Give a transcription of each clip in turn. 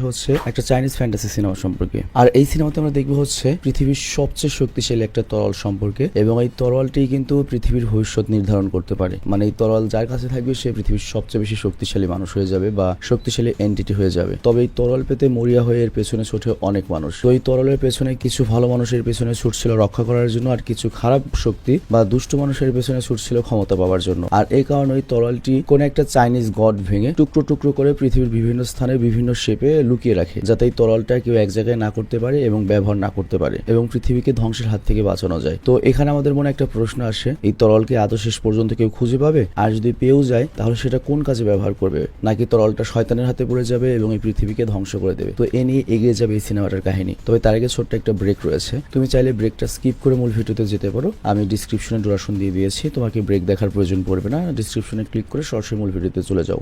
হচ্ছে একটা Chinese fantasy cinema সম্পর্কে। আর এই সিনেমাতে আমরা দেখবো হচ্ছে পৃথিবীর সবচেয়ে শক্তিশালী একটা তরল সম্পর্কে, এবং এই তরলটি কিন্তু পৃথিবীর ভবিষ্যৎ নির্ধারণ করতে পারে। মানে এই তরল যার কাছে থাকবে সে পৃথিবীর সবচেয়ে বেশি শক্তিশালী মানুষ হয়ে যাবে বা শক্তিশালী এন্টিটি হয়ে যাবে। তবে এই তরল পেতে মরিয়া হয়ে এর পেছনে ছোটে অনেক মানুষ। তো এই তরলের পেছনে কিছু ভালো মানুষের পেছনে ছুটছিল রক্ষা করার জন্য, আর কিছু খারাপ শক্তি বা দুষ্ট মানুষের পেছনে ছুটছিল ক্ষমতা পাওয়ার জন্য। আর এই কারণে ওই তরলটি কোন একটা চাইনিজ গড ভেঙে টুকরো টুকরো করে পৃথিবীর বিভিন্ন স্থানে বিভিন্ন শেপে লুকিয়ে রাখে, যাতে এই তরলটা কেউ এক জায়গায় না করতে পারে এবং ব্যবহার না করতে পারে এবং পৃথিবীকে ধ্বংসের হাত থেকে বাঁচানো যায়। তো এখানে আমাদের মনে একটা প্রশ্ন আসে, এই তরলকে আদৌ শেষ পর্যন্ত কেউ খুঁজে পাবে? আর যদি পেয়েও যায় তাহলে সেটা কোন কাজে ব্যবহার করবে? নাকি তরলটা শয়তানের হাতে পড়ে যাবে এবং এই পৃথিবীকে ধ্বংস করে দেবে? তো এ নিয়ে এগিয়ে যাবে এই সিনেমাটার কাহিনী। তবে তার আগে ছোট্ট একটা ব্রেক রয়েছে, তুমি চাইলে ব্রেকটা স্কিপ করে মূল ভিডিওতে যেতে পারো। আমি ডিসক্রিপশনে ডোরেশন দিয়ে দিয়েছি, তোমাকে ব্রেক দেখার প্রয়োজন পড়বে না। ডিসক্রিপশনে ক্লিক করে সরাসরি মূল ভিডিওতে চলে যাও।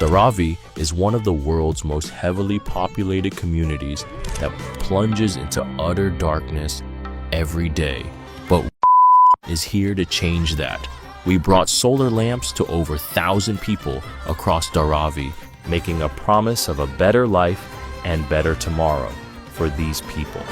Dharavi is one of the world's most heavily populated communities that plunges into utter darkness every day. But is here to change that. We brought solar lamps to over 1,000 people across Dharavi, making a promise of a better life and better tomorrow for these people.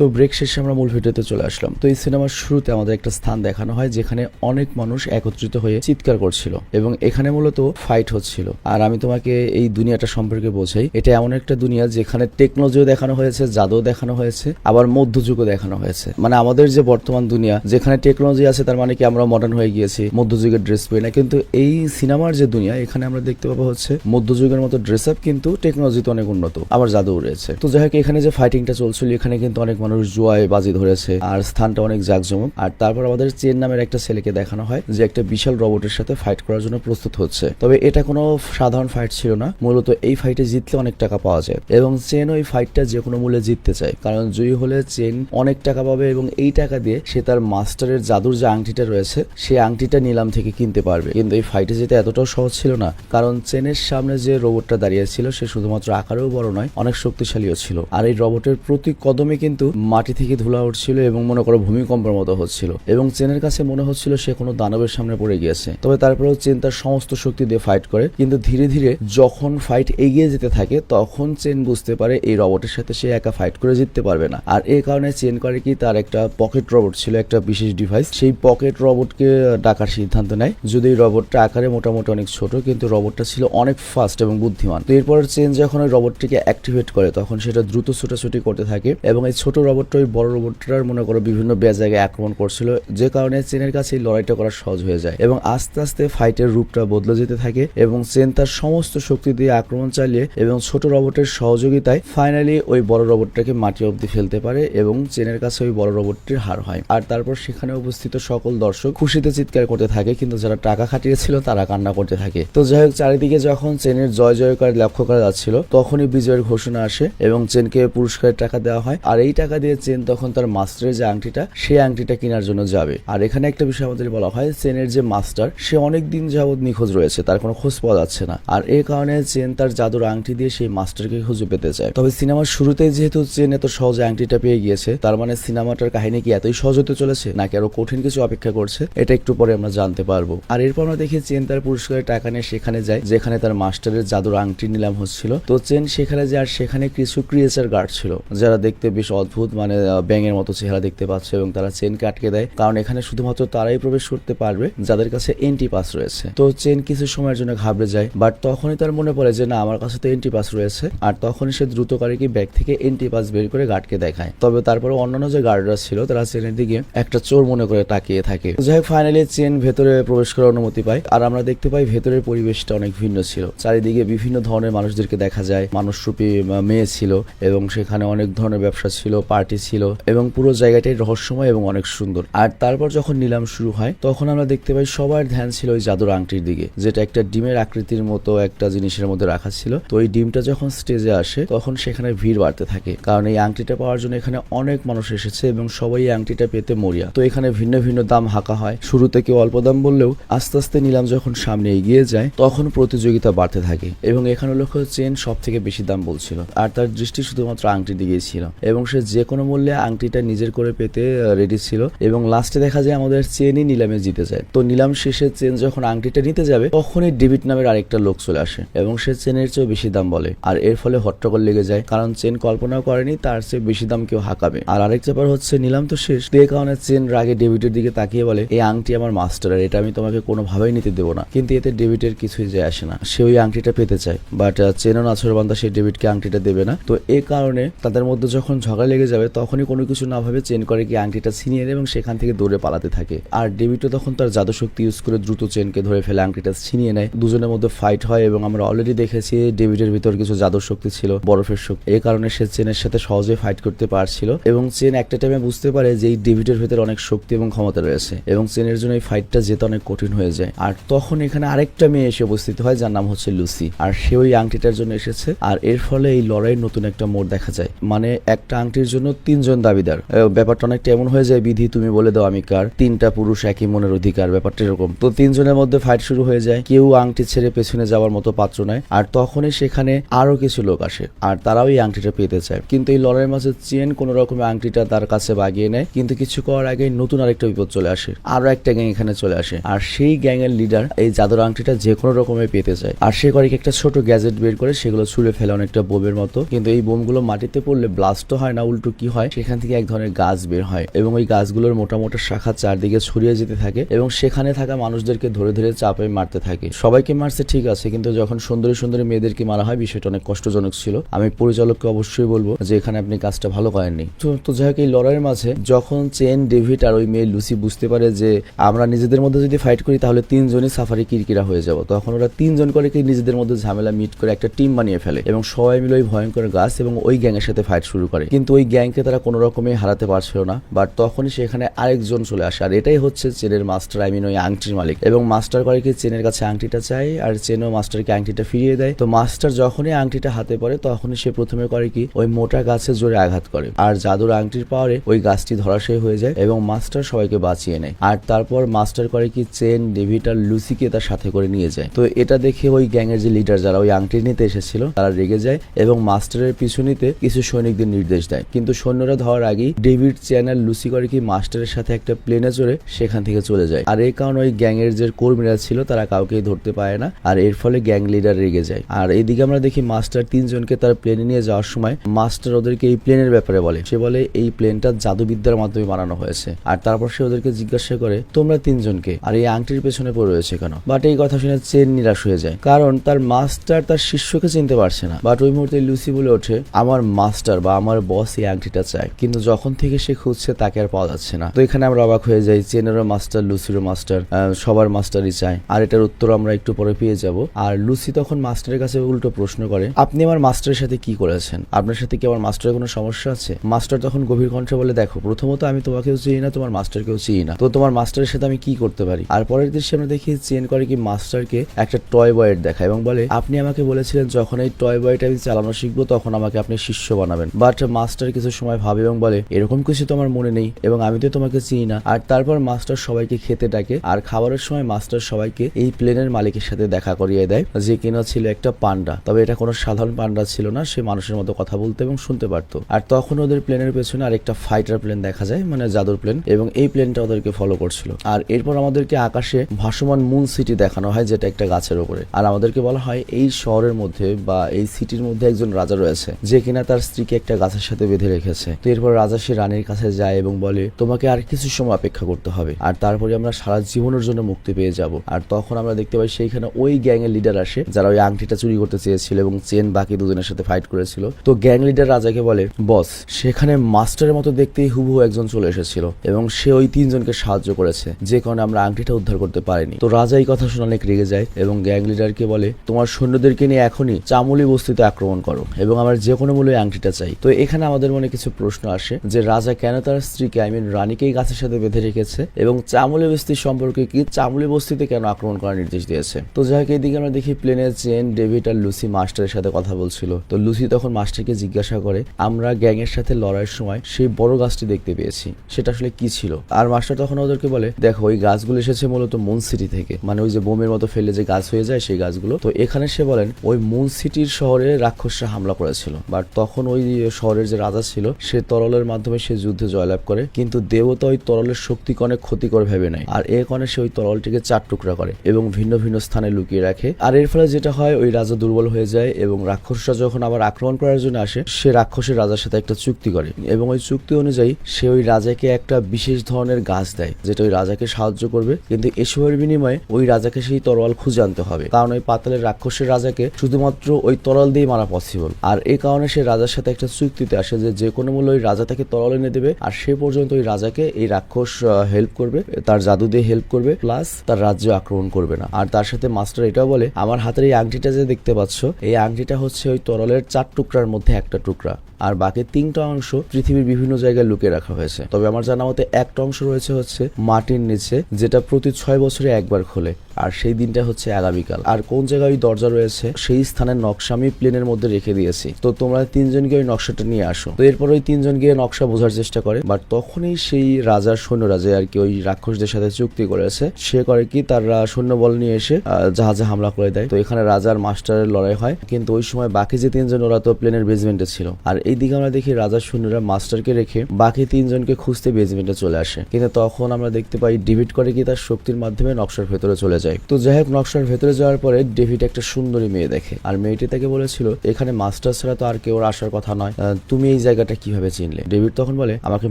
তো break শেষে আমরা মূল ভিডিওতে চলে আসলাম। তো এই সিনেমার শুরুতে আমাদের একটা স্থান দেখানো হয় যেখানে অনেক মানুষ একত্রিত হয়ে চিৎকার করছিল এবং এখানে মূলত ফাইট হচ্ছিল। আর আমি তোমাকে এই দুনিয়াটা সম্পর্কে বোঝাই, এটা এমন একটা দুনিয়া যেখানে টেকনোলজিও দেখানো হয়েছে, জাদুও দেখানো হয়েছে, আবার মধ্যযুগও দেখানো হয়েছে। মানে আমাদের যে বর্তমান দুনিয়া যেখানে টেকনোলজি আছে তার মানে কি আমরা মডার্ন হয়ে গিয়েছি, মধ্যযুগের ড্রেস পরি না। কিন্তু এই সিনেমার যে দুনিয়া এখানে আমরা দেখতে পাবো হচ্ছে মধ্যযুগের মতো ড্রেস আপ, কিন্তু টেকনোলজিতে অনেক উন্নত, আবার জাদুও রয়েছে। তো যাই হোক, এখানে যে ফাইটিংটা চলছিল এখানে কিন্তু অনেক মানুষ জুয়ায় বাজি ধরেছে আর স্থানটা অনেক জাঁকজমক। আর তারপর আমাদের চেন নামের একটা ছেলেকে দেখানো হয় যে একটা বিশাল রোবটের সাথে ফাইট করার জন্য প্রস্তুত হচ্ছে। তবে এটা কোনো সাধারণ ফাইট ছিল না, মূলত এই ফাইটে জিতলে অনেক টাকা পাওয়া যায় এবং চেন ওই ফাইটটা যে কোনো মূল্যে জিততে চায়, কারণ জয়ী হলে চেন অনেক টাকা পাবে এবং এই টাকা দিয়ে সে তার মাস্টারের জাদুর যে আংটিটা রয়েছে সেই আংটিটা নিলাম থেকে কিনতে পারবে। কিন্তু এই ফাইটে যেতে এতটাও সহজ ছিল না, কারণ চেনের সামনে যে রোবটটা দাঁড়িয়ে ছিল সে শুধুমাত্র আকারেও বড় নয়, অনেক শক্তিশালীও ছিল। আর এই রোবটের প্রতি কদমে কিন্তু মাটি থেকে ধুলা উঠছিল এবং মনে করো ভূমিকম্পের মতো হচ্ছিল এবং চেনের কাছে মনে হচ্ছিল সে কোনো দানবের সামনে পড়ে গিয়েছে। তবে তারপরেও চেন তার সমস্ত শক্তি দিয়ে ফাইট করে, কিন্তু ধীরে ধীরে যখন ফাইট এগিয়ে যেতে থাকে তখন চেন বুঝতে পারে এই রোবটের সাথে সে একা ফাইট করে জিততে পারবে না। আর এই কারণে চেন করে কি, তার একটা পকেট রোবট ছিল, একটা বিশেষ ডিভাইস, সেই পকেট রোবটকে ডাকার সিদ্ধান্ত নেয়। যদি এই রোবটটা আকারে মোটামুটি অনেক ছোট, কিন্তু রোবটটা ছিল অনেক ফাস্ট এবং বুদ্ধিমান। তো এরপর চেন যখন ওই রোবটটিকে অ্যাক্টিভেট করে তখন সেটা দ্রুত ছোটাছুটি করতে থাকে এবং এই ছোট রোবটটা ওই বড় রোবটটার মনে করো বিভিন্ন জায়গায় আক্রমণ করছিল, যে কারণে চেনের কাছে লড়াইটা করা সহজ হয়ে যায় এবং আস্তে আস্তে ফাইটের রূপটা বদলে যেতে থাকে এবং চেন তার সমস্ত শক্তি দিয়ে আক্রমণ চালিয়ে এবং ছোট রোবটের সহযোগিতায় ফাইনালি ওই বড় রোবটটাকে মাটি অবধি ফেলতে পারে এবং চেনের কাছে ওই বড় রোবটটির হার হয়। আর তারপর সেখানে উপস্থিত সকল দর্শক খুশিতে চিৎকার করতে থাকে, কিন্তু যারা টাকা খাটিয়েছিল তারা কান্না করতে থাকে। তো যাই হোক, চারিদিকে যখন চেনের জয় জয়কার লক্ষ্য করা যাচ্ছিল তখনই বিজয়ের ঘোষণা আসে এবং চেনকে পুরস্কারের টাকা দেওয়া হয়। আর এই টাকা দিয়ে চেন তখন তার মাস্টারের যে আংটিটা সেই আংটিটা কেনার জন্য যাবে। আর এখানে একটা বিষয় আমাদের বলা হয়, চেনের যে মাস্টার সে অনেক দিন যাবৎ নিখোঁজ রয়েছে, তার কোনো খোঁজ পাওয়া যাচ্ছে না। আর এই কারণে চেন তার জাদুর আংটি দিয়ে সেই মাস্টারকে খুঁজে পেতে চায়। তবে সিনেমার শুরুতেই যেহেতু চেন এত সহজে আংটিটা পেয়ে গিয়েছে, তার মানে সিনেমাটার কাহিনী কি এতই সহজ হতে চলেছে নাকি আরো কঠিন কিছু অপেক্ষা করছে, এটা একটু পরে আমরা জানতে পারবো। আর এরপর আমরা দেখি চেন তার পুরস্কারের টাকা নিয়ে সেখানে যায় যেখানে তার মাস্টারের জাদুর আংটি নিলাম হচ্ছিল। তো চেন সেখানে যায় আর সেখানে কিছু ক্রিয়েচার গার্ড ছিল যারা দেখতে বেশ অদ্ভুত, মানে ব্যাঙের মতো চেহারা দেখতে পাচ্ছে এবং তারা চেনকে আটকে দেয়, কারণ এখানে শুধুমাত্র তারাই প্রবেশ করতে পারবে যাদের কাছে এন্ট্রি পাস রয়েছে। তো চেন কিছু সময়ের জন্য ঘাবড়ে যায়, বাট তখনই তার মনে পড়ে যে না, আমার কাছে তো এন্ট্রি পাস রয়েছে। আর তখনই সে দ্রুতকারী ব্যাগ থেকে এন্ট্রি পাস বের করে গার্ডকে দেখায়। তবে তারপরে অন্যান্য যে গার্ডরা ছিল তারা চেনের দিকে একটা চোর মনে করে তাকিয়ে থাকে। যাই হোক, ফাইনালি চেন ভেতরে প্রবেশ করার অনুমতি পায়। আর আমরা দেখতে পাই ভেতরের পরিবেশটা অনেক ভিন্ন ছিল, চারিদিকে বিভিন্ন ধরনের মানুষদেরকে দেখা যায়, মানুষরূপী মেয়ে ছিল এবং সেখানে অনেক ধরনের ব্যবসা ছিল, পার্টি ছিল এবং পুরো জায়গাটাই রহস্যময় এবং অনেক সুন্দর। আর তারপর যখন নিলাম শুরু হয় তখন আমরা দেখতে পাই সবার ধ্যান ছিল ওই জাদুর আংটির দিকে, যেটা একটা ডিমের আকৃতির মতো একটা জিনিসের মধ্যে রাখা ছিল। তো ওই ডিমটা যখন স্টেজে আসে তখন সেখানে ভিড় বাড়তে থাকে, কারণ এই আংটিটা পাওয়ার জন্য এখানে অনেক মানুষ এসেছে এবং সবাই এই আংটিটা পেতে মরিয়া। তো এখানে ভিন্ন ভিন্ন দাম হাঁকা হয়, শুরুতে কেউ অল্প দাম বললেও আস্তে আস্তে নিলাম যখন সামনে এগিয়ে যায় তখন প্রতিযোগিতা বাড়তে থাকে এবং এখানে লক্ষ্য চেন সব থেকে বেশি দাম বলছিল আর তার দৃষ্টি শুধুমাত্র আংটির দিকেই ছিল এবং সে যে কোনো মূল্যে আংটিটা নিজের করে পেতে রেডি ছিল এবং লাস্টে দেখা যায় আমাদের চেনই নিলামে জিতে যায়। তো নিলাম শেষে চেন যখন আংটিটা নিতে যাবে তখনই ডেভিড নামের আরেকটা লোক চলে আসে এবং সে চেনের চেয়েও বেশি দাম বলে আর এর ফলে হট্টগোল লেগে যায়, কারণ চেন কল্পনাও করেনি তার চেয়ে বেশি দাম কেউ হাঁকাবে। আর আরেক ব্যাপার হচ্ছে নিলাম তো শেষ, তো এই কারণে চেন রাগে ডেভিডের দিকে তাকিয়ে বলে এই আংটি আমার মাস্টারের, এটা আমি তোমাকে কোনোভাবেই নিতে দেবো না। কিন্তু এতে ডেভিডের কিছুই যায় আসে না, সে ওই আংটিটা পেতে চায়, বাট চেনও নাছরবান্দা সে ডেভিডকে আংটিটা দেবে না। তো এই কারণে তাদের মধ্যে যখন ঝগড়া লেগে যাবে তখনই কোনো কিছু না ভাবে চেন করে কি আংটিটা ছিনিয়ে নেয় এবং সেখান থেকে দৌড়ে পালাতে থাকে। আর ডেভিডও তখন তার জাদু শক্তি ইউজ করে দ্রুত চেনকে ধরে ফেলে আংটিটা ছিনিয়ে নেয়। দুজনের মধ্যে ফাইট হয় এবং আমরা অলরেডি দেখেছি ডেভিডের ভিতর কিছু জাদুর শক্তি ছিল, বরফের শক্তি, এই কারণে সে চেনের সাথে সহজে ফাইট করতে পারছিল এবং চেন একটা টাইমে বুঝতে পারে যে এই ডেভিডের ভিতরে অনেক শক্তি এবং ক্ষমতা রয়েছে এবং চেনের জন্য এই ফাইটটা যেতে অনেক কঠিন হয়ে যায়। আর তখন এখানে আরেকটা মেয়ে এসে উপস্থিত হয় যার নাম হচ্ছে লুসি, আর সে ওই আংটিটার জন্য এসেছে। আর এর ফলে এই লড়াইয়ের নতুন একটা মোড় দেখা যায়, মানে একটা আংটির জন্য তিনজন দাবিদার। ব্যাপারটা অনেকটা এমন হয়ে যায় বিধি তুমি বলে দাও আমি কার, তিনটা পুরুষ একই মনের অধিকার, ব্যাপারটা এরকম। তো তিনজনের মধ্যে ফাইট শুরু হয়ে যায়, কেউ আংটি ছেড়ে পেছনে যাওয়ার মতো পাত্র নয়। আর তখনই সেখানে আরো কিছু লোক আসে আর তারাও এই আংটিটা পেতে চায়, কিন্তু এই লড়াইয়ের মাঝে চেন কোন রকমের আংটিটা তার কাছে বাগিয়ে নেয়। কিন্তু কিছু করার আগে নতুন আরেকটা বিপদ চলে আসে, আরো একটা গ্যাং এখানে চলে আসে আর সেই গ্যাং এর লিডার এই জাদুর আংটিটা যে কোনো রকমের পেতে চায়। আর সে করে একটা ছোট গ্যাজেট বের করে সেগুলো ছুঁড়ে ফেলে অনেকটা বোমের মতো, কিন্তু এই বোমগুলো মাটিতে পড়লে ব্লাস্ট হয় না, উল্টো কি হয় সেখান থেকে এক ধরনের গাছ বের হয় এবং ওই গাছগুলোর মোটা মোটা শাখা চারদিকে ছড়িয়ে যেতে থাকে এবং সেখানে থাকা মানুষদেরকে ধরে ধরে চাপে মারতে থাকে। সবাইকে মারছে ঠিক আছে, কিন্তু যখন সুন্দরী সুন্দরী মেয়েদেরকে মারা হয় বিষয়টা অনেক কষ্টজনক ছিল। আমি পরিচালককে অবশ্যই বলবো যে এখানে আপনি কাজটা ভালো করেননি। তো যাই হোক, এই লড়াইয়ের মাঝে যখন চেন, ডেভিড আর ওই মেয়ে লুসি বুঝতে পারে যে আমরা নিজেদের মধ্যে যদি ফাইট করি তাহলে তিনজনই সাফারি কিরকিরা হয়ে যাব, তখন ওরা তিনজন করে কি নিজেদের মধ্যে ঝামেলা মিট করে একটা টিম বানিয়ে ফেলে এবং সবাই মিলে ওই ভয়ঙ্কর গাছ এবং ওই গ্যাংয়ের সাথে ফাইট শুরু করে। কিন্তু ওই গ্যাংকে তারা কোনো রকমই হারাতে পারছিল না, বাট তখনই সেখানে আরেকজন চলে আসে আর এটাই হচ্ছে চেনের মাস্টার, আই মিন ওই আংটির মালিক। এবং মাস্টার করে কি চেনের কাছে আংটিটা চায় আর চেনও মাস্টারকে আংটিটা ফিরিয়ে দেয়। তো মাস্টার যখনই আংটিটা হাতে পড়ে তখনই সে প্রথমে করে কি ওই মোটা গাছে জোরে আঘাত করে আর জাদুর আংটির পাওয়ারে ওই গাছটি ধরাশায়ী হয়ে যায় এবং মাস্টার সবাইকে বাঁচিয়ে নেয়। আর তারপর মাস্টার করে কি চেন, ডেভিড আর লুসিকে তার সাথে করে নিয়ে যায়। তো এটা দেখে ওই গ্যাংয়ের যে লিডার যারা ওই আংটি নিতে এসেছিল তারা রেগে যায় এবং মাস্টারের পিছু নিতে কিছু সৈনিকদের নির্দেশ দেয়, কিন্তু সৈন্যরা ধরার আগেই ডেভিড, চেন আর লুসি করে কি মাস্টারের সাথে একটা প্লেনে চড়ে সেখান থেকে চলে যায়। আর এই কারণে ওই গ্যাংয়ের যে কর্মীরা ছিল তারা কাউকেই ধরতে পারে না আর এর ফলে গ্যাং লিডার রেগে যায়। আর এইদিকে আমরা দেখি মাস্টার তিনজনকে তার প্লেনে নিয়ে যাওয়ার সময় মাস্টার ওদেরকে এই প্লেনের ব্যাপারে বলে, সে বলে এই প্লেনটা জাদুবিদ্যার মাধ্যমে বানানো হয়েছে। আর তারপর সে ওদেরকে জিজ্ঞাসা করে তোমরা তিনজনকে আর এই আংটির পেছনে পড়ে রয়েছে কেন। বাট এই কথা শুনে চেন নিরাশ হয়ে যায়, কারণ তার মাস্টার তার শিষ্যকে চিনতে পারছে না। বাট ওই মুহূর্তে লুসি বলে ওঠে আমার মাস্টার বা আমার বস এই আংটিটা চায়, কিন্তু যখন থেকে সে খুঁজছে তাকে আর পাওয়া যাচ্ছে না। তো এখানে আমরা অবাক হয়ে যাই, চেনেরও মাস্টার, লুসিরও মাস্টার, সবার মাস্টারই চায়। আর এটার উত্তর আমরা একটু পরে পেয়ে যাব। আর লুসি তখন মাস্টারের কাছে উল্টো প্রশ্ন করে আপনি আমার মাস্টারের সাথে কি করেছেন, আপনার সাথে কি আমার মাস্টারের কোনো সমস্যা আছে? মাস্টার তখন গভীর কণ্ঠে বলে দেখো, প্রথমত আমি তোমাকেও চিনি না, তোমার মাস্টারকেও চিনি না, তো তোমার মাস্টারের সাথে আমি কি করতে পারি? আর পরের দৃশ্যে আমরা দেখি চেন করে কি মাস্টারকে একটা টয় বয়ের দেখায় এবং বলে আপনি আমাকে বলেছিলেন যখন এই টয় বয়টা আমি চালানো শিখবো তখন আমাকে আপনি শিষ্য বানাবেন। বাট মাস্টার কিছু সময় ভাবে এবং বলে এরকম কিছু তো আমার মনে নেই এবং আমি তো তোমাকে চিনি না। আর তারপর মাস্টার সবাইকে খেতে ডাকে আর খাবারের সময় মাস্টার সবাইকে এই প্লেনের মালিকের সাথে দেখা করিয়ে দেয় যে কিনা ছিল একটা পান্ডা, তবে এটা কোনো সাধারণ পান্ডা ছিল না, সে মানুষের মতো কথা বলতে এবং শুনতে পারতো। আর তখন ওদের প্লেনের পেছনে আরেকটা ফাইটার প্লেন দেখা যায়, মানে জাদুর প্লেন, এবং এই প্লেনটা ওদেরকে ফলো করছিল। আর এরপর আমাদেরকে আকাশে ভাসমান মুন সিটি দেখানো হয় যেটা একটা গাছের উপরে। আর আমাদেরকে বলা হয় এই শহরের মধ্যে বা এই সিটির মধ্যে একজন রাজা রয়েছে যে কিনা তার স্ত্রীকে একটা গাছের সাথে বেঁধে রেখেছে। তো এরপর রাজা সে রানীর কাছে যায় এবং বলে তোমাকে আর কিছু সময় অপেক্ষা করতে হবে আর তারপরে আমরা সারা জীবনের জন্য মুক্তি পেয়ে যাব। আর তখন আমরা দেখতে পাই সেইখানে ওই গ্যাং এর লিডার আসে যারা ওই আংটিটা চুরি করতে চেয়েছিল এবং চেন বাকি দুজনের সাথে ফাইট করেছিল। তো গ্যাং লিডার রাজাকে বলে বস, সেখানে মাস্টারের মতো দেখতেই হুবহু একজন চলে এসেছিল এবং সে ওই তিনজনকে সাহায্য করেছে যে কারণে আমরা আংটিটা উদ্ধার করতে পারিনি। তো রাজা এই কথা শুনে অনেক রেগে যায় এবং গ্যাং লিডারকে বলে তোমার সৈন্যদেরকে নিয়ে এখনই চামুলি বস্তিতে আক্রমণ করো এবং আমার যে কোনো মূল্যে আংটিটা চাই। তো এখানে আমাদের মনে কিছু প্রশ্ন আসে যে রাজা কেন তার স্ত্রীকে, আই মিন রানীকেই গাছের সাথে বেঁধে রেখেছে এবং চামুলি বস্তির সম্পর্কে কি, চামুলি বস্তিতে কেন আক্রমণ করার নির্দেশ দিয়েছে। তো যাই হোক, এইদিকে আমরা দেখি প্লেনের চেন, ডেভিড আর লুসি মাস্টারের সাথে কথা বলছিল। তো লুসি তখন মাস্টারকে জিজ্ঞাসা করে আমরা গ্যাং এর সাথে লড়াইয়ের সময় সেই বড় গাছটি দেখতে পেয়েছি, সেটা আসলে কি ছিল? আর মাস্টার তখন ওদেরকে বলে দেখো ওই গাছগুলো এসেছে মূলত মুন সিটি থেকে, মানে ওই যে বোমের মতো ফেলে যে গাছ হয়ে যায় সেই গাছগুলো। তো এখানে সে বলেন ওই মুন সিটির শহরে রাক্ষসরা হামলা করেছিল, বাট তখন ওই শহরের যে রাজা ছিল সে তরলের মাধ্যমে সে যুদ্ধে জয়লাভ করে, কিন্তু দেবতা ওই তরলের শক্তিকে অনেক ক্ষতিকর ভেবে নেয় আর এর কারণে সে ওই তরলটিকে 4 টুকরা করে এবং ভিন্ন ভিন্ন স্থানে লুকিয়ে রাখে। আর এর ফলে যেটা হয় ওই রাজা দুর্বল হয়ে যায় এবং রাক্ষসরা যখন আবার আক্রমণ করার জন্য আসে সে রাক্ষসের রাজার সাথে একটা চুক্তি করে এবং ওই চুক্তি অনুযায়ী সে ওই রাজাকে একটা বিশেষ ধরনের গাছ দেয় যেটা ওই রাজাকে সাহায্য করবে, কিন্তু এসবের বিনিময়ে ওই রাজাকে সেই তরোয়াল খুঁজে আনতে হবে, কারণ ওই পাতালের রাক্ষসের রাজাকে শুধুমাত্র ওই তরোয়াল দিয়ে মারা পসিবল। আর এই কারণে সে রাজার সাথে একটা চুক্তিতে আসে যে কোনো মূল্যে ওই রাজা তাকে তরোয়াল এনে দেবে আর সে পর্যন্ত ওই রাজাকে এই রাক্ষস হেল্প করবে, তার জাদু দিয়ে হেল্প করবে, প্লাস তার রাজ্য আক্রমণ করবে না। আর তার সাথে মাস্টার এটাও বলে আমার হাতের এই আংটিটা যে দেখতে পাচ্ছ এই আংটিটা হচ্ছে ওই তরলের 4 টুকরার মধ্যে একটা টুকরা, আর বাকি 3টা অংশ পৃথিবীর বিভিন্ন জায়গায় লুকিয়ে রাখা হয়েছে। তবে আমার জানা মতে একটা অংশ রয়েছে হচ্ছে মাটির নিচে, যেটা প্রতি 6 বছরে একবার খোলে, আর সেই দিনটা হচ্ছে আগামীকাল। আর কোন জায়গায় ওই দরজা রয়েছে সেই স্থানের নকশা আমি প্লেনের মধ্যে রেখে দিয়েছি, তো তোমরা 3জন গিয়ে ওই নকশাটা নিয়ে আসো। তো এরপর ওই 3জন গিয়ে নকশা বোঝার চেষ্টা করে, বাট তখনই সেই রাজার সৈন্যরা যে আর কি ওই রাক্ষসদের সাথে চুক্তি করেছে সে করে কি তার সৈন্যবল নিয়ে এসে জাহাজে হামলা করে দেয়। তো এখানে রাজার মাস্টারের লড়াই হয়, কিন্তু ওই সময় বাকি যে 3জন ওরা তো প্লেনের বেসমেন্টে ছিল, আর এইদিকে আমরা দেখি রাজার সৈন্যরা মাস্টারকে রেখে বাকি 3জনকে খুঁজতে বেসমেন্টে চলে আসে, কিন্তু তখন আমরা দেখতে পাই ডেভিড করে কি তার শক্তির মাধ্যমে নকশার ভেতরে চলে যায়। তো যাই হোক নকশার ভেতরে যাওয়ার পরে ডেভিড একটা সুন্দরী মেয়ে দেখে, আর মেয়েটি তাকে বলেছিল এখানে মাস্টার ছাড়া তো আর কেউ আসার কথা নয়, তুমি এই জায়গাটা কিভাবে চিনলে? ডেভিড তখন বলে আমাকে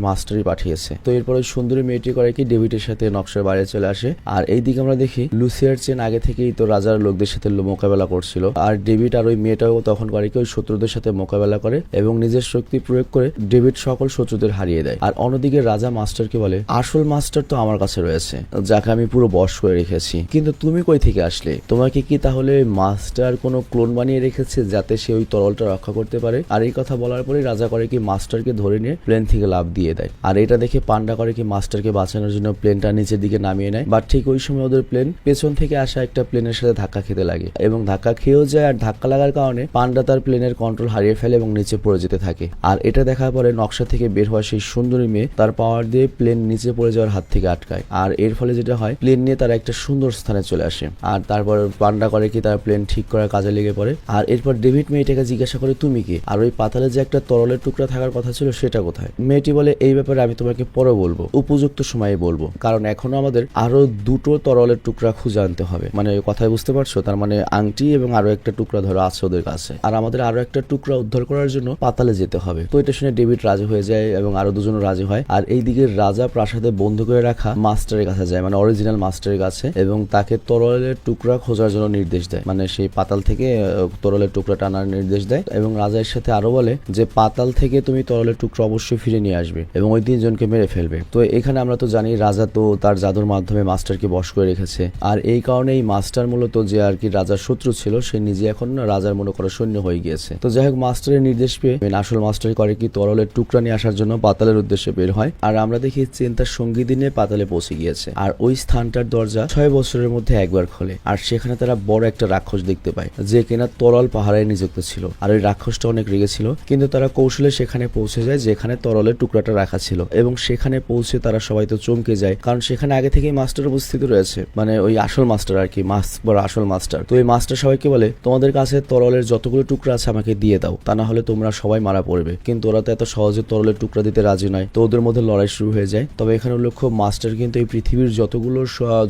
মাস্টারই পাঠিয়েছে। তো এরপর ওই সুন্দরী মেয়েটি করে কি ডেভিডের সাথে নকশার বাইরে চলে আসে, আর এইদিকে আমরা দেখি লুসিয়ার চেন আগে থেকেই তো রাজার লোকদের সাথে মোকাবেলা করছিল, আর ডেভিড আর ওই মেয়েটাও তখন করে কি ওই শত্রুদের সাথে মোকাবেলা করে এবং নিজের শক্তি প্রয়োগ করে ডেভিড সকল শত্রুদের হারিয়ে দেয়। আর অন্যদিকে রাজা মাস্টারকে বলে আসল মাস্টার তো আমার কাছে রয়েছে যাকে আমি পুরো বশ করে রেখেছি, কিন্তু তুমি কই থেকে আসলে? তোমাকে কি তাহলে মাস্টার কোনো ক্লোন বানিয়ে রেখেছে যাতে সে ওই তরলটা রক্ষা করতে পারে? আর এই কথা বলার পরে রাজা করে কি মাস্টারকে ধরে নিয়ে প্লেন থেকে লাফ দিয়ে দেয়, আর এটা দেখে পান্ডা করে কি মাস্টারকে বাঁচানোর জন্য প্লেনটা নিচের দিকে নামিয়ে নেয়, বাট ঠিক ওই সময় ওদের প্লেন পেছন থেকে আসা একটা প্লেনের সাথে ধাক্কা খেতে লাগে এবং ধাক্কা খেয়েও যায়, আর ধাক্কা লাগার কারণে পান্ডা তার প্লেনের কন্ট্রোল হারিয়ে ফেলে এবং নিচে পড়ে যেতে থাকে। আর এটা দেখার পরে নকশা থেকে বের হওয়া সেই সুন্দরী মেয়ে তার পাওয়ার দিয়ে প্লেন নিচে পড়ে যাওয়ার হাত থেকে আটকায়, আর এর ফলে যেটা হয় প্লেন নিয়ে তারা একটা সুন্দর স্থানে চলে আসে। আর তারপর পান্ডা করে কি তার প্লেন ঠিক করার কাজে লেগে পড়ে। আর এরপর ডেভিড মেয়েটাকে জিজ্ঞাসা করে তুমি কি, আর ওই পাতালে যে একটা তরলের টুকরা থাকার কথা ছিল সেটা কোথায়? মেয়েটি বলে এই ব্যাপারে আমি তোমাকে পরে বলবো, উপযুক্ত সময়ে বলবো, কারণ এখনো আমাদের আরো 2টো তরলের টুকরা খুঁজে আনতে হবে। মানে ওই কথায় বুঝতে পারছো, তার মানে আংটি এবং আরো একটা টুকরা ধরো আছে ওদের কাছে, আর আমাদের আরো একটা টুকরা উদ্ধার করার জন্য পাতালে যেতে হবে। তো এটা শুনে ডেভিড রাজি হয়ে যায় এবং আরো 2জন রাজি হয়। আর এইদিকে রাজা প্রাসাদে বন্ধ করে রাখা মাস্টারের কাছে যায়, মানে অরিজিনাল মাস্টারের কাছে, এবং তাকে তরলের টুকরা খোঁজার জন্য নির্দেশ দেয়, মানে সেই পাতাল থেকে তরলের টুকরা টানার নির্দেশ দেয়। এবং রাজা এর সাথে আরো বলে যে পাতাল থেকে তুমি তরলের টুকরা অবশ্যই ফিরে নিয়ে আসবে এবং ওই 3জনকে মেরে ফেলবে। তো এখানে আমরা তো জানি রাজা তো তার জাদুর মাধ্যমে মাস্টারকে বশ করে রেখেছে, আর এই কারণে এই মাস্টার মূলত যে আর কি রাজার শত্রু ছিল সে নিজে এখন রাজার মনে করা সৈন্য হয়ে গিয়েছে। তো যাই হোক মাস্টারের নির্দেশ পেয়ে আসল মাস্টার করে কি তরলের টুকরা নিয়ে আসার জন্য পাতালের উদ্দেশ্যে বের হয়, আর আমরা দেখি চেন তার সঙ্গী নিয়ে পাতালে পৌঁছে গিয়েছে, আর ওই স্থানটার দরজা 6 বছরের মধ্যে একবার খোলে, আর সেখানে তারা বড় একটা রাক্ষস দেখতে পায় যে কিনা তরল পাহারায় নিযুক্ত ছিল, আর ওই রাক্ষসটা অনেক রেগেছিল, কিন্তু তারা কৌশলে সেখানে পৌঁছে যায় যেখানে তরলের টুকরাটা রাখা ছিল, এবং সেখানে পৌঁছে তারা সবাই তো চমকে যায়, কারণ সেখানে আগে থেকেই মাস্টার উপস্থিত রয়েছে, মানে ওই আসল মাস্টার আর কি, বড় আসল মাস্টার। তো এই মাস্টার সবাইকে বলে তোমাদের কাছে তরলের যতগুলো টুকরা আছে আমাকে দিয়ে দাও, তা না হলে তোমরা সবাই মারা পড়বে। কিন্তু ওরা তো এত সহজে তরলের টুকরা দিতে রাজি নয়, তো ওদের মধ্যে লড়াই শুরু হয়ে যায়। তবে এখানে উল্লেখ্য মাস্টার কিন্তু এই পৃথিবীর যতগুলো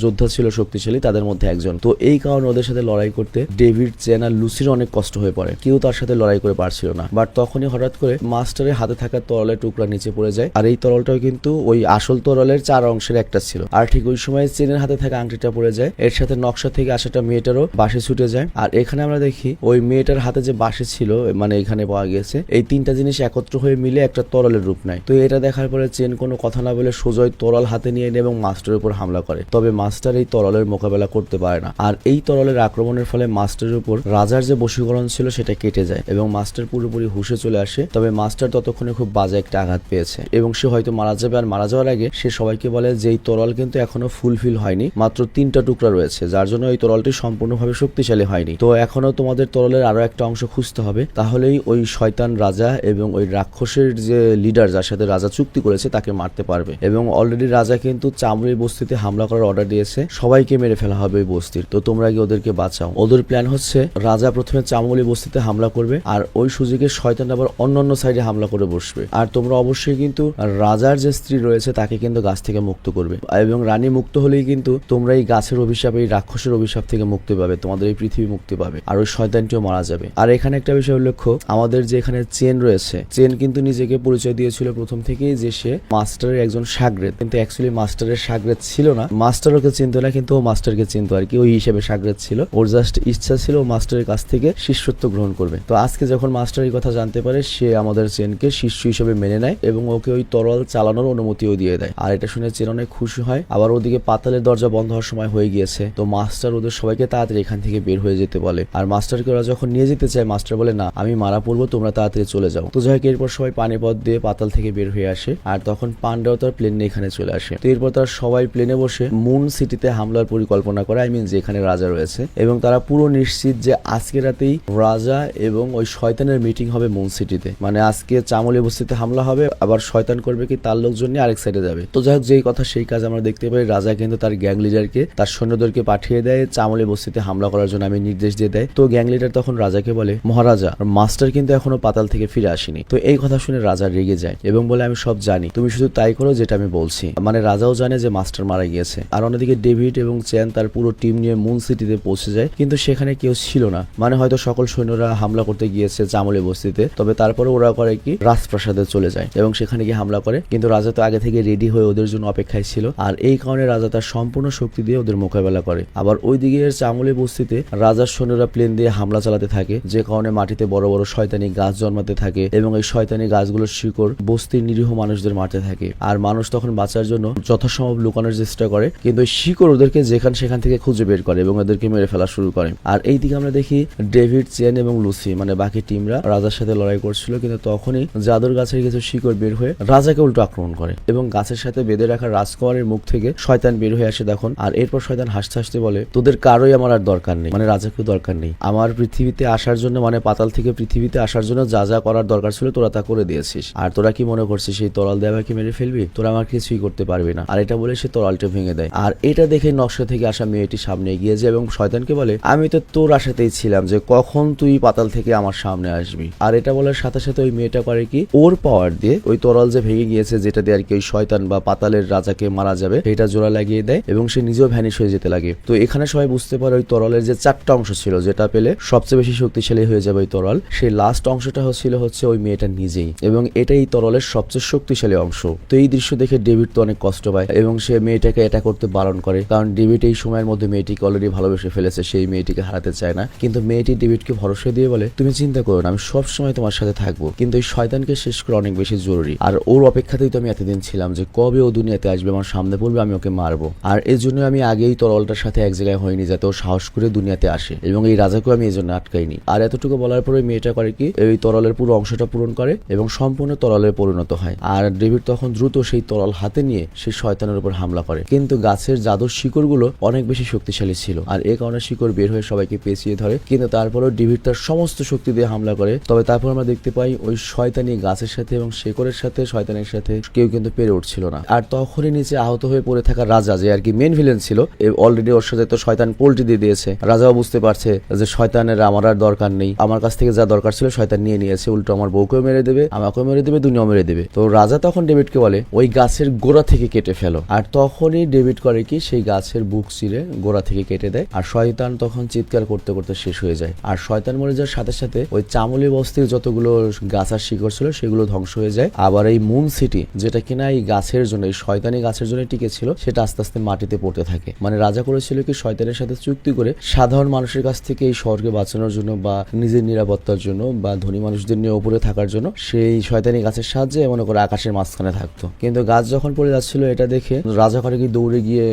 যোদ্ধা ছিল শক্তিশালী তাদের মধ্যে একজন, তো এই কারণে ওদের সাথে লড়াই করতে ডেভিড, চেন আর লুসির অনেক কষ্ট হয়ে পড়ে, কেউ তার সাথে লড়াই করে পারছিল না। বাট তখনই হঠাৎ করে মাস্টারের হাতে থাকা তরলের টুকরা নিচে পড়ে যায়, আর এই তরলটাও কিন্তু ওই আসল তরলের 4 অংশের একটা ছিল। আর ঠিক ওই সময় চেনের হাতে থাকা আংটিটা পড়ে যায়, এর সাথে নকশা থেকে আসাটা মেয়েটারও বাঁশি ছুটে যায়। আর এখানে আমরা দেখি ওই মেয়েটার হাতে যে বাঁশি ছিল, মানে এখানে পাওয়া গেছে এই 3টা জিনিস একত্র হয়ে মিলে একটা তরলের রূপ নেয়। তো এটা দেখার পরে চেন কোনো কথা না বলে সোজাই তরল হাতে নিয়ে নেয় এবং মাস্টারের উপর হামলা করে। তবে মাস্টার এই তরলের মোকাবেলা করতে পারে না, আর এই তরলের আক্রমণের ফলে মাস্টারের উপর রাজার যে বশীকরণ ছিল সেটা কেটে যায় এবং মাস্টার পুরোপুরি হুঁশে চলে আসে। তবে মাস্টার ততক্ষণে খুব বাজে একটা আঘাত পেয়েছে এবং সে হয়তো মারা যাবে, আর মারা যাওয়ার আগে সে সবাইকে বলে যে এই তরল কিন্তু এখনো ফুলফিল হয়নি, মাত্র 3টা টুকরা রয়েছে, যার জন্য এই তরলটি সম্পূর্ণভাবে শক্তিশালী হয়নি। তো এখনো তোমাদের তরলের আরো একটা অংশ খুঁজতে হবে, তাহলেই ওই শয়তান রাজা এবং ওই রাক্ষসের যে লিডার যার সাথে রাজা চুক্তি করেছে তাকে মারতে পারবে। এবং অলরেডি রাজা কিন্তু চামড়ির বস্তিতে হামলা করার অর্ডার দিয়েছে, সবাইকে মেরে ফেলা হবে ওই বস্তির, তো তোমরা গিয়ে ওদেরকে বাঁচাও। ওদের প্ল্যান হচ্ছে রাজা প্রথমে চামড়ি বস্তিতে হামলা করবে আর ওই সুযোগে শয়তান আবার অন্যান্য সাইডে হামলা করে বসবে। আর তোমরা অবশ্যই কিন্তু রাজার যে স্ত্রী রয়েছে তাকে কিন্তু গাছ থেকে মুক্ত করবে, এবং রানী মুক্ত হলেই কিন্তু তোমরা এই গাছের অভিশাপ, এই রাক্ষসের অভিশাপ থেকে মুক্তি পাবে, তোমাদের এই পৃথিবী মুক্তি পাবে, আর ওই শয়তানটিও মারা যাবে। আর এখানে একটা বিষয় উল্লেখ্য, আমাদের যে এখানে চেন রয়েছে, চেন কিন্তু নিজেকে পরিচয় দিয়েছিল প্রথম থেকেই যে সে মাস্টারের একজন সাগরেদ, কিন্তু অ্যাকচুয়ালি মাস্টারের সাগরেদ ছিল না, মাস্টার ওকে চিনতো না, কিন্তু ও মাস্টারকে চিনতো আর কি, ওই হিসেবে সাগরেদ ছিল। ওর জাস্ট ইচ্ছা ছিল মাস্টারের কাছ থেকে শিষ্যত্ব গ্রহণ করবে। তো আজকে যখন মাস্টার এই কথা জানতে পারে, সে আমাদের চেনকে শিষ্য হিসেবে মেনে নেয় এবং ওকে ওই তরল চালানোর অনুমতিও দিয়ে দেয়। আর এটা শুনে চেন অনেক খুশি হয়। আবার ওদিকে পাতালের দরজা বন্ধ হওয়ার সময় হয়ে গিয়েছে, তো মাস্টার ওদের সবাইকে তাড়াতাড়ি এখান থেকে বের হয়ে যেতে বলে। আর মাস্টারকে ওরা যখন নিয়ে যেতে চায়, মাস্টার বলে না, আমি মারা পড়বো, তোমরা তাড়াতাড়ি চলে যাও। তো যাই হোক, এরপর সবাই পানিপথ দিয়ে পাতাল থেকে বের হয়ে আসে, আর তখন পান্ডাও তার প্লেন নিয়ে এখানে চলে আসে। তো এরপর তারা সবাই প্লেনে বসে মুন সিটিতে হামলার পরিকল্পনা করে, যেখানে রাজা রয়েছে, এবং তারা পুরো নিশ্চিত যে আজকে রাতেই রাজা এবং ওই শয়তানের মিটিং হবে মুন সিটিতে। মানে আজকে চামলি বস্তিতে হামলা হবে, আবার শয়তান করবে কি তার লোকজন নিয়ে আরেক সাইডে যাবে। তো যাই হোক, যেই কথা সেই কাজ আমরা দেখতে পাই। রাজা কিন্তু তার গ্যাং লিডারকে, তার সৈন্যদেরকে পাঠিয়ে দেয় চামলি বস্তিতে হামলা করার জন্য, আমি নির্দেশ দিয়ে দেয়। তো গ্যাং লিডার তখন রাজাকে বলে, মহারাজা, মাস্টার কিন্তু এখনো পাতাল থেকে ফিরে আসেনি। তো এই কথা শুনে রাজা রেগে যায় এবং বলে, আমি সব জানি, তুমি শুধু তাই করো যেটা আমি বলছি। মানে রাজাও জানে যে মাস্টার মারা গিয়েছে। আর অন্যদিকে ডেভিড এবং চ্যান তার পুরো টিম নিয়ে মুন সিটিতে পৌঁছে যায়, কিন্তু সেখানে কেউ ছিল না। মানে হয়তো সকল সৈন্যরা হামলা করতে গিয়েছে চামলি বস্তিতে, তবে তারপরে ওরা করে কি রাজপ্রাসাদে চলে যায় এবং সেখানে গিয়ে হামলা করে। কিন্তু রাজা তো আগে থেকে রেডি হয়ে ওদের জন্য অপেক্ষায় ছিল, আর এই কারণে রাজা তার সম্পূর্ণ শক্তি দিয়ে ওদের মোকাবেলা করে। আবার ওইদিকে চামলি বস্তিতে রাজার সৈন্যরা প্লেন দিয়ে হামলা চালাতে থাকে, যে কারণে মাটিতে বড় বড় শয়তানি গাছ জন্মাতে থাকে এবং এই শয়তানি গাছগুলোর শিকড় বস্তির নিরীহ মানুষদের মারতে থাকে। আর মানুষ তখন বাঁচার জন্য যথাসম্ভব লুকানোর চেষ্টা করে, কিন্তু ওই শিকড় ওদেরকে সেখান থেকে খুঁজে বের করে এবং ওদেরকে মেরে ফেলা শুরু করে। আর এইদিকে আমরা দেখি ডেভিড, চেন এবং লুসি, মানে বাকি টিমরা রাজার সাথে লড়াই করছিল, কিন্তু তখনই জাদুর গাছের কিছু শিকড় বের হয়ে রাজাকে উল্টো আক্রমণ করে এবং গাছের সাথে বেঁধে রাখা রাজকুমারের মুখ থেকে শয়তান বের হয়ে আসে তখন। আর এরপর শয়তান হাসতে হাসতে বলে, তোদের কারোই আমার আর দরকার নেই, মানে রাজাকেও দরকার নেই। আমার পৃথিবীতে আসার জন্য, মানে পাতাল থেকে পৃথিবীতে আসার জন্য যা যা করার দরকার ছিল তোরা তা করে দিয়েছিস। আর তোরা কি মনে করছিস সেই তরাল দিয়ে আমাকে মেরে ফেলবি? তোরা আমার কিছুই করতে পারবি না। আর এটা বলে সে তরালটা ভেঙে দেয়। আর এটা দেখে নকশা থেকে আসা মেয়েটি সামনে এগিয়ে যায় এবং শয়তানকে বলে, আমি তো তোর আশাতেই ছিলাম যে কখন তুই পাতাল থেকে আমার সামনে আসবি। আর এটা বলার সাথে সাথে ওই মেয়েটা করে কি, ওর পাওয়ার দিয়ে ওই তরাল যে ভেঙে গিয়েছে, যেটা দিয়ে আর কি ওই শয়তান বা পাতালের রাজাকে মারা যাবে, সেটা জোড়া লাগিয়ে দেয় এবং সে নিজেও ভ্যানিশ হয়ে যেতে লাগে। তো এখানে সবাই বুঝতে পারে ওই তরলের যে 4টা অংশ ছিল, যেটা পেলে সবচেয়ে বেশি শক্তিশালী হয়ে যাবে ওই তরল, সেই লাস্ট অংশটা হচ্ছে ওই মেয়েটা নিজেই, এবং এটাই তরলের সবচেয়ে শক্তিশালী অংশ। তো এই দৃশ্য দেখে ডেভিড তো অনেক কষ্ট পায় এবং সে মেয়েটাকে এটা করতে বারণ করে, কারণ ডেভিড এই সময়ের মধ্যে মেয়েটিকে অলরেডি ভালোবেসে ফেলেছে, সেই মেয়েটিকে হারাতে চায় না। কিন্তু মেয়েটি ডেভিডকে ভরসা দিয়ে বলে, তুমি চিন্তা করো না, আমি সব সময় তোমার সাথে থাকবো, কিন্তু এই শয়তানকে শেষ করা অনেক বেশি জরুরি। আর ওর অপেক্ষাতেই তো আমি এতদিন ছিলাম যে কবে ও দুনিয়াতে আসবে, আমার সামনে পড়বে, আমি ওকে মারবো। আর এর জন্য আমি আগেই তরলটার সাথে এক জায়গায় হয়নি, যাতে ও সাহস করে দুনিয়াতে আসে, এবং এই রাজাকেও আমি এই জন্য আটকাইনি। আর এতটুকু বলার পরে মেয়েটা করে কি, এই তরলের পুরো অংশটা পূরণ করে এবং সম্পূর্ণ তরলে পরিণত হয়। আর ডেভিড তখন দ্রুত সেই তরল হাতে নিয়ে সেই শয়তানের উপর হামলা করে, কিন্তু গাছের জাদুর শিকড়গুলো অনেক বেশি শক্তিশালী ছিল, আর এই কারণে শিকড় বের হয়ে সবাইকে পেঁচিয়ে ধরে। কিন্তু তারপরেও ডেভিড তার সমস্ত শক্তি দিয়ে হামলা করে। তবে তারপর আমরা দেখতে পাই ওই শয়তানি গাছের সাথে এবং শেকড়ের সাথে, শয়তানের সাথে কেউ কিন্তু পেরে উঠছিল না। আর তখনই নিচে আহত হয়ে পড়ে থাকা রাজা, যে আর কি মেন ভিলেন ছিল, অলরেডি ওর সাথে তো শয়তান পোল্টি দিয়ে দিয়েছে। রাজাও বুঝতে পারছে যে শয়তানের আমার আর দরকার নেই, আমার কাছ থেকে যা দরকার ছিল শয়তান নিয়ে নিয়েছে, উল্টো আমার বউকেও মেরে দেবে, আমাকেও মেরে দেবে, দুনিয়াও মেরে দেবে। তো রাজা তখন ডেভিডকে বলে, ওই গাছের গোড়া থেকে কেটে ফেলো। আর তখনই ডেভিড করে কি, সেই গাছের বুক চিরে গোড়া থেকে কেটে দেয়। আর শয়তান তখন চিৎকার করতে করতে শেষ হয়ে যায়। আর শয়তান মরে যাওয়ার সাথে সাথে ওই চামলি বস্তির যতগুলো গাছের শিকড় ছিল সেগুলো ধ্বংস হয়ে যায়। আবার এই মুন সিটি, যেটা কিনা এই গাছের জন্য, এই শয়তানি গাছের জন্য টিকে ছিল, সেটা আস্তে আস্তে মাটিতে পড়তে থাকে। মানে রাজা করেছিল কি, শয়তানের সাথে চুক্তি করে সাধারণ মানুষের কাছ থেকে এই শহরকে বাঁচানোর জন্য বা নিজের নিরাপত্তার জন্য বা ধনী মানুষদের নিয়ে উপরে থাকার জন্য সেই শয়তানি গাছের সাহায্যে মনে করে আকাশের মাঝখানে থাকতো। কিন্তু গাছ যখন পড়ে যাচ্ছিল, এটা দেখে রাজা করে কি দৌড়ে গিয়ে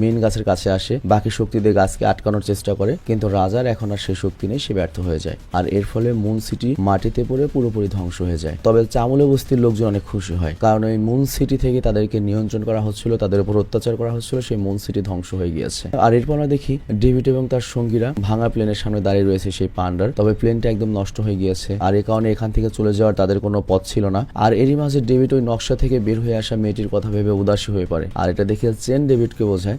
মেন গাছের কাছে আসে, বাকি শক্তি দিয়ে গাছকে আটকানোর চেষ্টা করে, কিন্তু রাজার এখন আর সেই শক্তি নেই, সে ব্যর্থ হয়ে যায়। আর এর ফলে মুন সিটি মাটিতে পড়ে পুরোপুরি ধ্বংস হয়ে যায়। তবে চামুলে বস্তির লোকজন অনেক খুশি হয়, কারণ এই মুন সিটি থেকে তাদেরকে নিয়ন্ত্রণ করা হচ্ছিল, তাদের উপর অত্যাচার করা হচ্ছিল, সেই মুন সিটি ধ্বংস হয়ে গিয়েছে। আর এরপর আমরা দেখি ডেভিড এবং তার সঙ্গীরা ভাঙা প্লেনের সামনে দাঁড়িয়ে রয়েছে সেই পান্ডার। তবে প্লেনটা একদম নষ্ট হয়ে গিয়েছে, আর এই কারণে কারণে এখান থেকে চলে যাওয়ার তাদের কোনো পথ ছিল না। আর এরই মাঝে ডেভিড ওই নকশা থেকে বের হয়ে আসা মেয়েটির কথা ভেবে উদাসী হয়ে পড়ে। আর এটা দেখে চেন ডেভিডকে বোঝায়,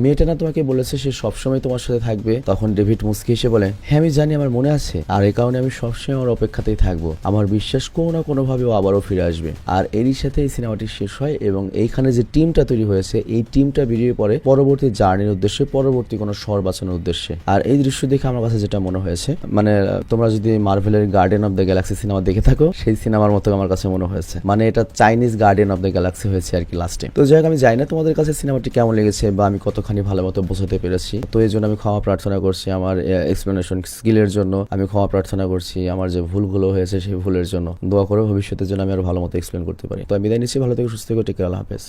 মেয়েটা না তোমাকে বলেছে সে সবসময় তোমার সাথে থাকবে? তখন ডেভিড মুস্কি এসে বলে, হ্যাঁ আমি জানি, আমার মনে আছে, আর এই কারণে আমি সবসময় আমার অপেক্ষাতেই থাকবো। আমার বিশ্বাস কোনো না কোনো ভাবে ও আবারও ফিরে আসবে। আর এরই সাথে এই সিনেমাটি শেষ হয় এবং এইখানে যে টিমটা তৈরি হয়েছে এই টিমটা বেরিয়ে পড়ে পরবর্তী জার্নির উদ্দেশ্যে, পরবর্তী কোনো শহর বাঁচানোর উদ্দেশ্যে। আর এই দৃশ্য দেখে আমার কাছে যেটা মনে হয়েছে, মানে তোমরা যদি মার্ভেলের guardian of the Galaxy cinema দেখে থাকো, সেই সিনেমার মতো আমার কাছে মনে হয়েছে। মানে এটা Chinese guardian of the Galaxy হয়েছে আর কি লাস্টে। তো যাই হোক, আমি জানি না তোমাদের কাছে সিনেমাটি কেমন লেগেছে বা আমি কতখানি ভালো মতো বোঝাতে পেরেছি। তো এই জন্য আমি ক্ষমা প্রার্থনা করছি, আমার এক্সপ্লেনেশন স্কিলের জন্য আমি ক্ষমা প্রার্থনা করছি, আমার যে ভুলগুলো হয়েছে সেই ভুলের জন্য। দোয়া করো ভবিষ্যতের জন্য আমি আরো ভালো মতো এক্সপ্লেন করতে পারি। তো আমি বিদায় নিচ্ছি, ভালো থেকে সুস্থ থেকে, টেক কেয়ার, আল্লাহ হাফেজ।